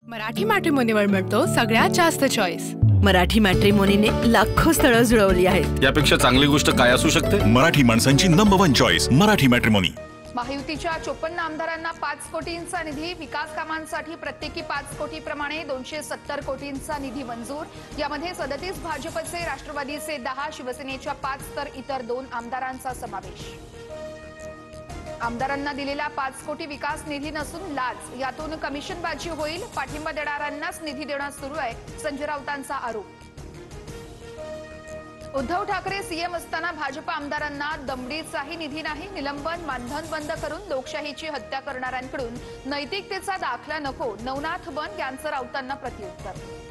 मराठी मॅट्रिमोनीवर मिळतो सगळ्यात जास्त चॉईस। मराठी मॅट्रिमोनीने लाखो स्थळं जुळवली आहेत। यापेक्षा चांगली गोष्ट काय असू शकते? मराठी माणसांची नंबर 1 चॉईस मराठी मॅट्रिमोनी। महायुतीच्या 54 आमदारांना 5 कोटींचा निधी, विकास कामांसाठी प्रत्येकी 5 कोटी प्रमाणे 270 कोटींचा निधी मंजूर। यामध्ये 37 भाजपचे, राष्ट्रवादीचे 10, शिवसेनेच्या 5 तर इतर 2 आमदारांचा समावेश। आमदारांना दिलेला 5 कोटी विकास निधी नसून लाच, यातून कमिशनबाजी होईल, पाठिंबा देणाऱ्यांनाच निधी देणं सुरू आहे, संजय राऊतांचा आरोप। उद्धव ठाकरे सीएम असताना भाजप आमदारांना दमडीचाही निधी नाही, निलंबन, मानधन बंद करून लोकशाहीची हत्या करणाऱ्यांकडून नैतिकतेचा दाखला नको, नवनाथ बन यांचं राऊतांना प्रत्युत्तर।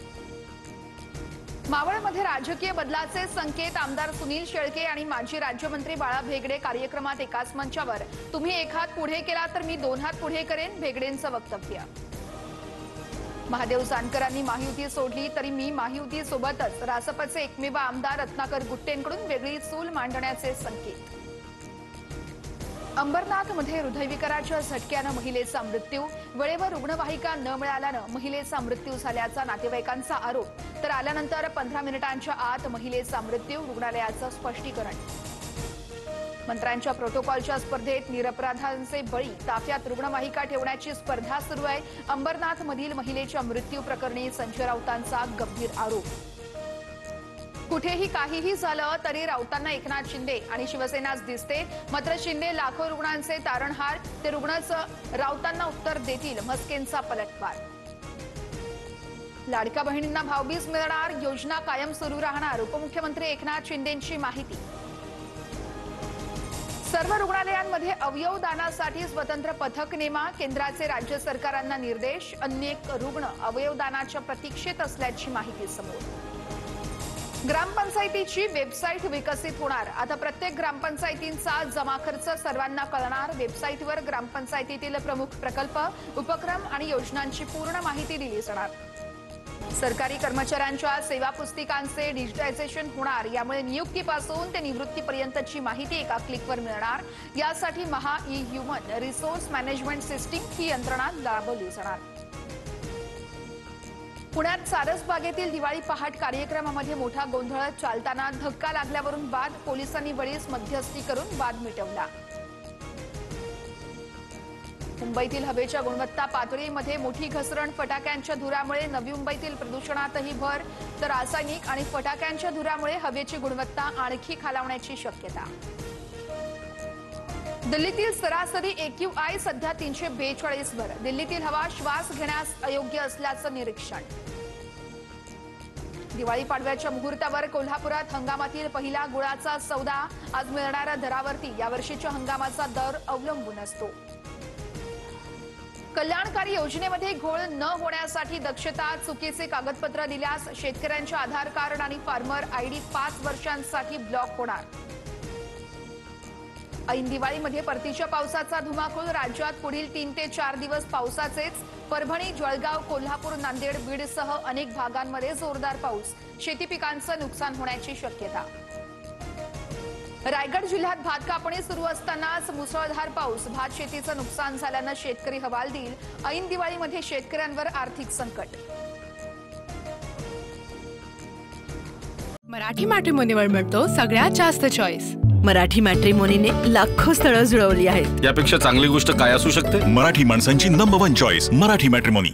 मावळमध्ये राजकीय बदलाचे संकेत, आमदार सुनील शेळके आणि माजी राज्यमंत्री बाळा भेगडे कार्यक्रमात एकाच मंचावर। तुम्ही एक हात पुढे केला तर मी 2 हात पुढे करेन, भेगडेंचं वक्तव्य। महादेव जानकरांनी महायुती सोडली तरी मी महायुती सोबतच, रासपचे एकमेव आमदार रत्नाकर गुट्टेंकडून वेगळी चूल मांडण्याचे संकेत। अंबरनाथमध्ये हृदयविकाराच्या झटक्यानं महिलेचा मृत्यू, वेळेवर रुग्णवाहिका न मिळाल्यानं महिलेचा मृत्यू झाल्याचा नातेवाईकांचा आरोप, तर आल्यानंतर 15 मिनिटांच्या आत महिलेचा मृत्यू, रुग्णालयाचं स्पष्टीकरण। मंत्र्यांच्या प्रोटोकॉलच्या स्पर्धेत निरपराधांचे बळी, ताफ्यात रुग्णवाहिका ठेवण्याची स्पर्धा सुरू आहे। अंबरनाथमधील महिलेच्या मृत्यू प्रकरणी संजय राऊतांचा गंभीर आरोप। कुठेही काहीही झालं तरी राऊतांना एकनाथ शिंदे आणि शिवसेनाच दिसते, मात्र शिंदे लाखो रुग्णांचे तारणहार, ते रुग्णच राऊतांना उत्तर देतील, म्हस्केंचा पलटवार। लाडक्या बहिणींना भाऊबीज मिळणार, योजना कायम सुरू राहणार, उपमुख्यमंत्री एकनाथ शिंदेंची माहिती। सर्व रुग्णालयांमध्ये अवयव दानासाठी स्वतंत्र पथक नेमा, केंद्राचे राज्य सरकारांना निर्देश, अनेक रुग्ण अवयवदानाच्या प्रतीक्षेत असल्याची माहिती समोर। ग्रामपंचायतीची वेबसाईट विकसित होणार, आता प्रत्येक ग्रामपंचायतींचा जमा खर्च सर्वांना कळणार, वेबसाईटवर ग्रामपंचायतीतील प्रमुख प्रकल्प, उपक्रम आणि योजनांची पूर्ण माहिती दिली जाणार। सरकारी कर्मचाऱ्यांच्या सेवा पुस्तिकांचे डिजिटायझेशन होणार, यामुळे नियुक्तीपासून ते निवृत्तीपर्यंतची माहिती एका क्लिकवर मिळणार। यासाठी Maha E human resource management system ही यंत्रणा राबवली जाणार। पुण्यात सारसबागेतील दिवाळी पहाट कार्यक्रमामध्ये मोठा गोंधळ, चालताना धक्का लागल्यावरून वाद, पोलिसांनी वेळीच मध्यस्थी करून वाद मिटवला। मुंबईतील हवेच्या गुणवत्ता पातळीमध्ये मोठी घसरण, फटाक्यांच्या धुरामुळे नवी मुंबईतील प्रदूषणातही भर, तर रासायनिक आणि फटाक्यांच्या धुरामुळे हवेची गुणवत्ता आणखी खालावण्याची शक्यता। दिल्लीतील सरासरी AQI सध्या 342 वर, दिल्लीतील हवा श्वास घेण्यास अयोग्य असल्याचं निरीक्षण। दिवाळी पाडव्याच्या मुहूर्तावर कोल्हापुरात हंगामातील पहिला गुळाचा सौदा, आज मिळणाऱ्या दरावरती यावर्षीच्या हंगामाचा दर अवलंबून असतो। कल्याणकारी योजनेमध्ये घोळ न होण्यासाठी दक्षता, चुकीचे कागदपत्र दिल्यास शेतकऱ्यांचे आधार कार्ड आणि फार्मर ID 5 वर्षांसाठी ब्लॉक होणार। ऐन दिवाळीमध्ये परतीच्या पावसाचा धुमाकूळ, राज्यात पुढील 3 ते 4 दिवस पावसाचेच, परभणी, जळगाव, कोल्हापूर, नांदेड, बीडसह अनेक भागांमध्ये जोरदार पाऊस, शेती पिकांचं नुकसान होण्याची शक्यता। रायगड जिल्ह्यात भात कापणी सुरू असतानाच मुसळधार पाऊस, भात शेतीचं नुकसान झाल्यानं शेतकरी हवालदिल, ऐन दिवाळीमध्ये शेतकऱ्यांवर आर्थिक संकट। मराठी मॅट्रिमोनीवर मिळतो सगळ्यात जास्त चॉईस। मराठी मॅट्रिमोनीने लाखो स्थळं जुळवली आहेत। यापेक्षा चांगली गोष्ट काय असू शकते? मराठी माणसांची नंबर 1 चॉईस मराठी मॅट्रिमोनी।